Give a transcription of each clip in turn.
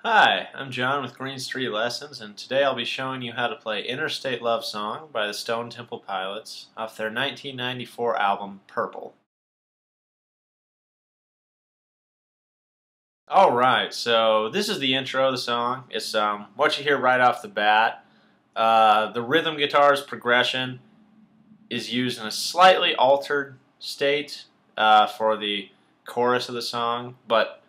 Hi, I'm John with Green Street Lessons, and today I'll be showing you how to play Interstate Love Song by the Stone Temple Pilots off their 1994 album, Purple. Alright, so this is the intro of the song. It's what you hear right off the bat. The rhythm guitar's progression is used in a slightly altered state for the chorus of the song, but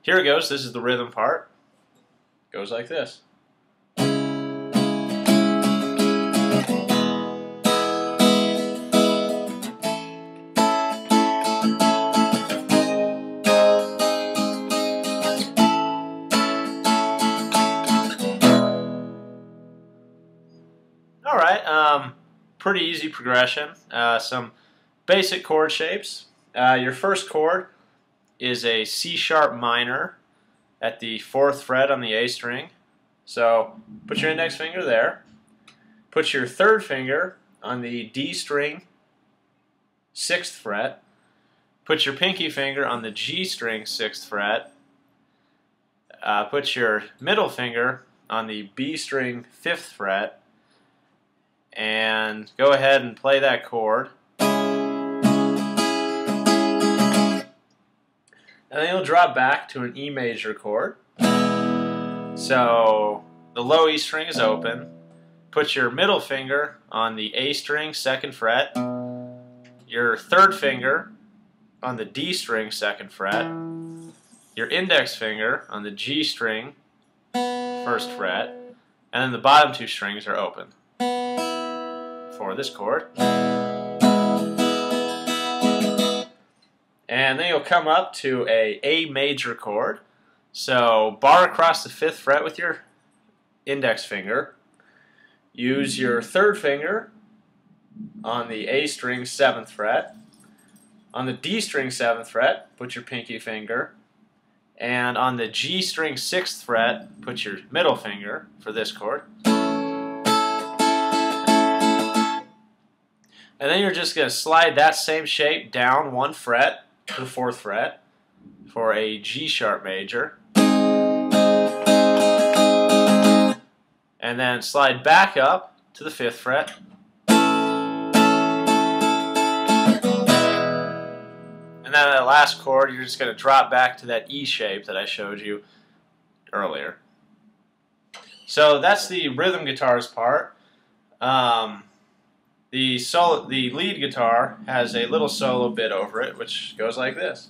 here it goes. This is the rhythm part. Goes like this. Alright, pretty easy progression. Some basic chord shapes. Your first chord is a C sharp minor at the 4th fret on the A string. So put your index finger there. Put your 3rd finger on the D string, 6th fret. Put your pinky finger on the G string, 6th fret. Put your middle finger on the B string, 5th fret. And go ahead and play that chord. And then you'll drop back to an E major chord. So the low E string is open. Put your middle finger on the A string, 2nd fret. Your 3rd finger on the D string, 2nd fret. Your index finger on the G string, 1st fret. And then the bottom 2 strings are open for this chord. And then you'll come up to A major chord. So bar across the 5th fret with your index finger. Use your 3rd finger on the A string, 7th fret. On the D string, 7th fret, put your pinky finger. And on the G string, 6th fret, put your middle finger for this chord. And then you're just going to slide that same shape down 1 fret to the 4th fret for a G sharp major. And then slide back up to the 5th fret. And then that last chord, you're just going to drop back to that E shape that I showed you earlier. So that's the rhythm guitars part. The lead guitar has a little solo bit over it, which goes like this.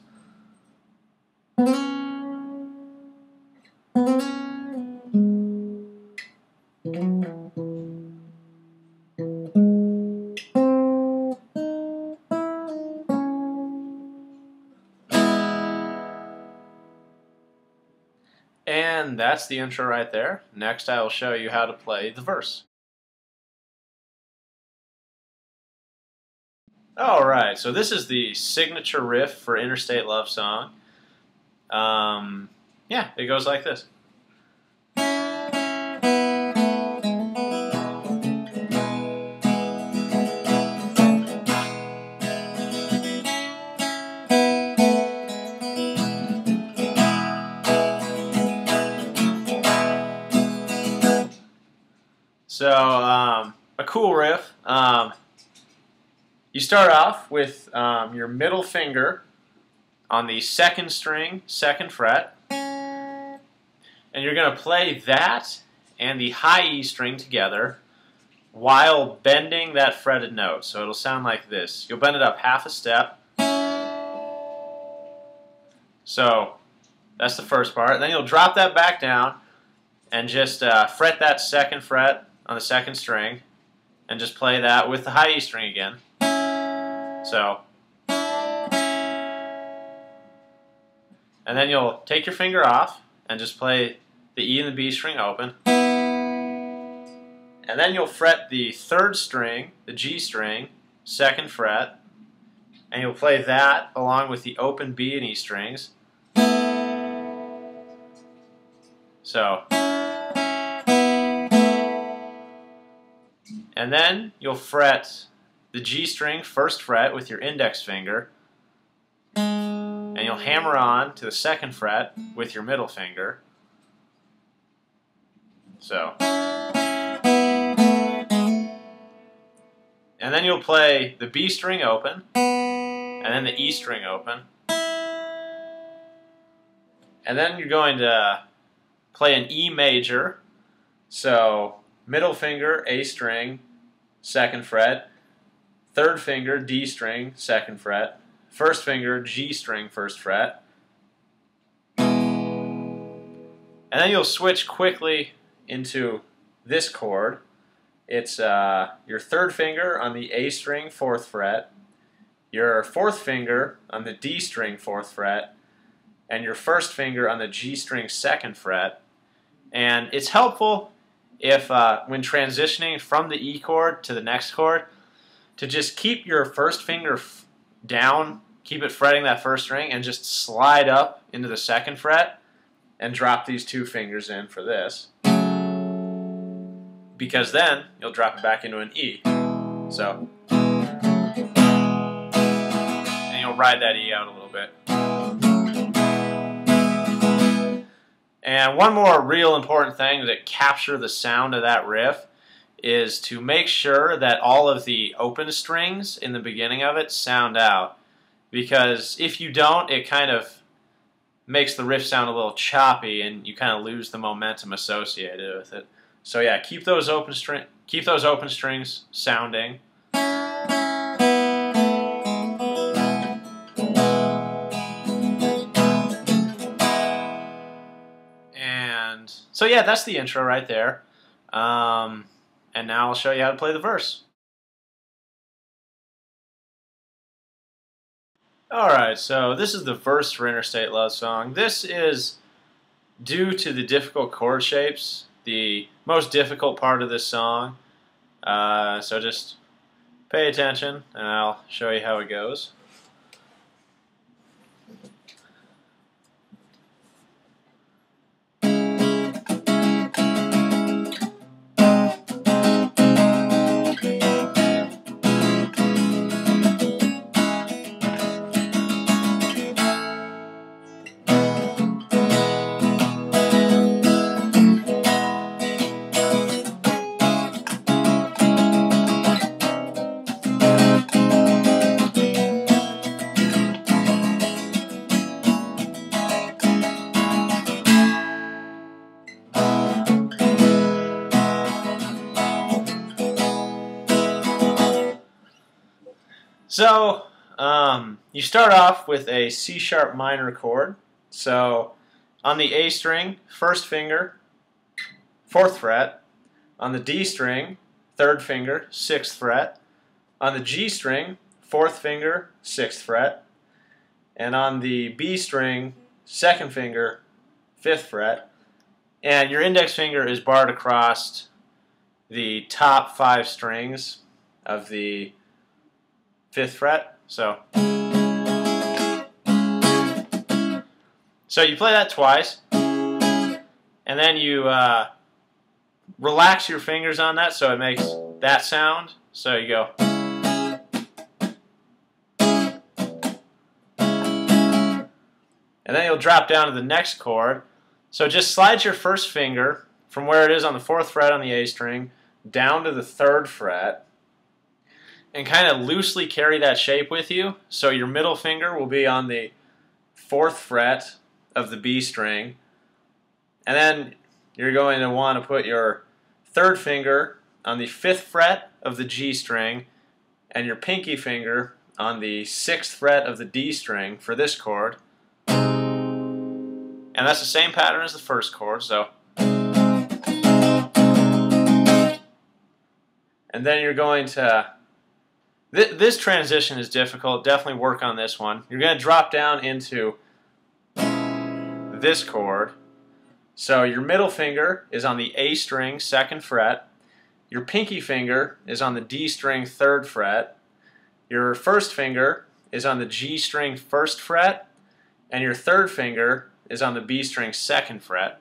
And that's the intro right there. Next I will show you how to play the verse. Alright, so this is the signature riff for Interstate Love Song. Yeah, it goes like this. So, a cool riff. You start off with your middle finger on the 2nd string, 2nd fret, and you're going to play that and the high E string together while bending that fretted note. So it'll sound like this. You'll bend it up half a step. So that's the first part. And then you'll drop that back down and just fret that 2nd fret on the 2nd string and just play that with the high E string again. So, and then you'll take your finger off and just play the E and the B string open. And then you'll fret the 3rd string, the G string, 2nd fret, and you'll play that along with the open B and E strings. So, and then you'll fret the G string, 1st fret with your index finger, and you'll hammer on to the 2nd fret with your middle finger, So, and then you'll play the B string open, and then the E string open, and then you're going to play an E major. So middle finger A string, 2nd fret, 3rd finger D string, 2nd fret, 1st finger G string, 1st fret. And then you'll switch quickly into this chord. It's your 3rd finger on the A string, 4th fret, your 4th finger on the D string, 4th fret, and your 1st finger on the G string, 2nd fret. And it's helpful if when transitioning from the E chord to the next chord to just keep your 1st finger down, keep it fretting that 1st string, and just slide up into the 2nd fret and drop these 2 fingers in for this, because then you'll drop it back into an E. So, and you'll ride that E out a little bit. And one more real important thing to capture the sound of that riff is to make sure that all of the open strings in the beginning of it sound out. Because if you don't, it kind of makes the riff sound a little choppy and you kind of lose the momentum associated with it. So yeah, keep those open strings sounding. And so yeah, that's the intro right there. And now I'll show you how to play the verse. Alright, so this is the verse for Interstate Love Song. This is, due to the difficult chord shapes, the most difficult part of this song. So just pay attention and I'll show you how it goes. So, you start off with a C sharp minor chord. So, on the A string, 1st finger, 4th fret. On the D string, 3rd finger, 6th fret. On the G string, 4th finger, 6th fret. And on the B string, 2nd finger, 5th fret. And your index finger is barred across the top 5 strings of the 5th fret. So you play that twice, and then you relax your fingers on that so it makes that sound. So you go. And then you'll drop down to the next chord. So just slide your 1st finger from where it is on the 4th fret on the A string down to the 3rd fret, and kind of loosely carry that shape with you. So your middle finger will be on the 4th fret of the B string. And then you're going to want to put your 3rd finger on the 5th fret of the G string and your pinky finger on the 6th fret of the D string for this chord. And that's the same pattern as the first chord. So, and then you're going to, this transition is difficult, definitely work on this one. You're going to drop down into this chord. So your middle finger is on the A string, 2nd fret. Your pinky finger is on the D string, 3rd fret. Your 1st finger is on the G string, 1st fret. And your 3rd finger is on the B string, 2nd fret.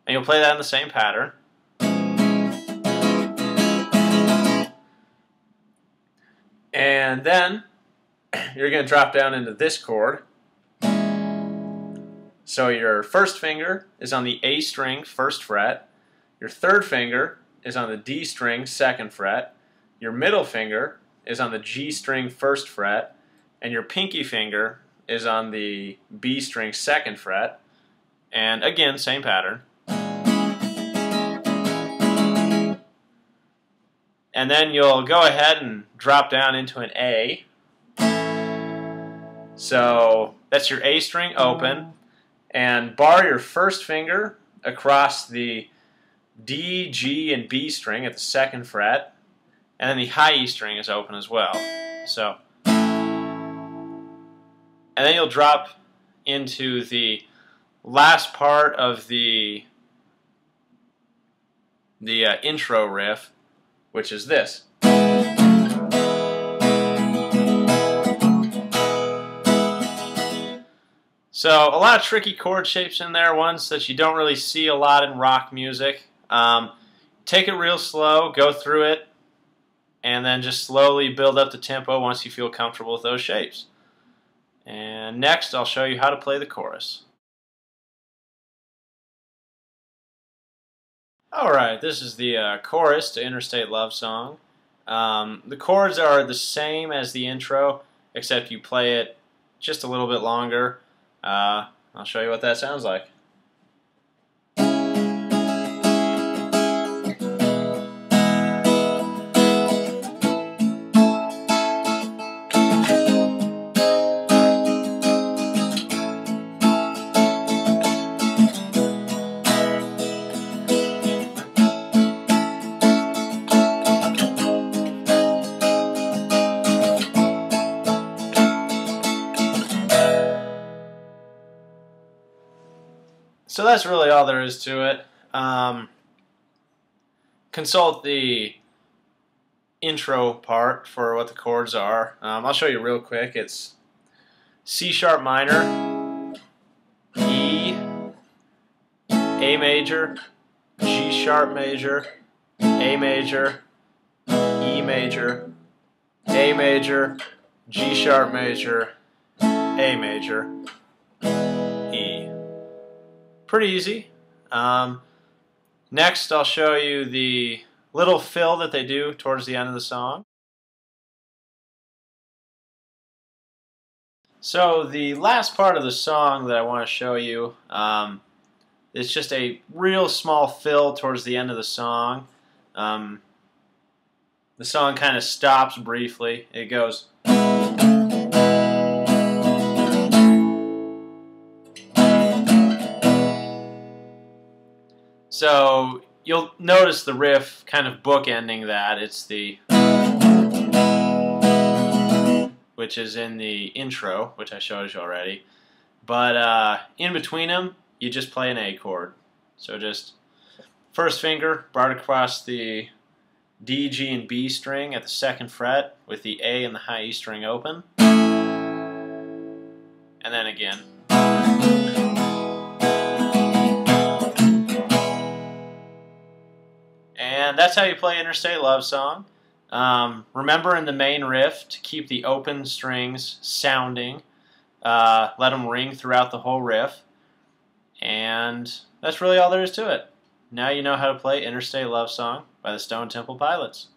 And you'll play that in the same pattern. And then you're going to drop down into this chord. So your 1st finger is on the A string, 1st fret. Your third finger is on the D string, 2nd fret. Your middle finger is on the G string, 1st fret. And your pinky finger is on the B string, 2nd fret. And again, same pattern. And then you'll go ahead and drop down into an A. So that's your A string open. And bar your first finger across the D, G, and B string at the 2nd fret. And then the high E string is open as well. So, and then you'll drop into the last part of the intro riff, which is this. So a lot of tricky chord shapes in there, ones that you don't really see a lot in rock music. Take it real slow, go through it, and then just slowly build up the tempo once you feel comfortable with those shapes. And next I'll show you how to play the chorus. Alright, this is the chorus to Interstate Love Song. The chords are the same as the intro, except you play it just a little bit longer. I'll show you what that sounds like. So that's really all there is to it. Consult the intro part for what the chords are. I'll show you real quick. It's C sharp minor, E, A major, G sharp major, A major, E major, A major, G sharp major, A major, E. Pretty easy. Next, I'll show you the little fill that they do towards the end of the song. So the last part of the song that I want to show you is just a real small fill towards the end of the song. The song kind of stops briefly. It goes. So you'll notice the riff kind of bookending that. It's the, which is in the intro, which I showed you already. But in between them, you just play an A chord. So just first finger barred across the D, G, and B string at the 2nd fret with the A and the high E string open. And then again. And that's how you play Interstate Love Song. Remember in the main riff to keep the open strings sounding. Let them ring throughout the whole riff. And that's really all there is to it. Now you know how to play Interstate Love Song by the Stone Temple Pilots.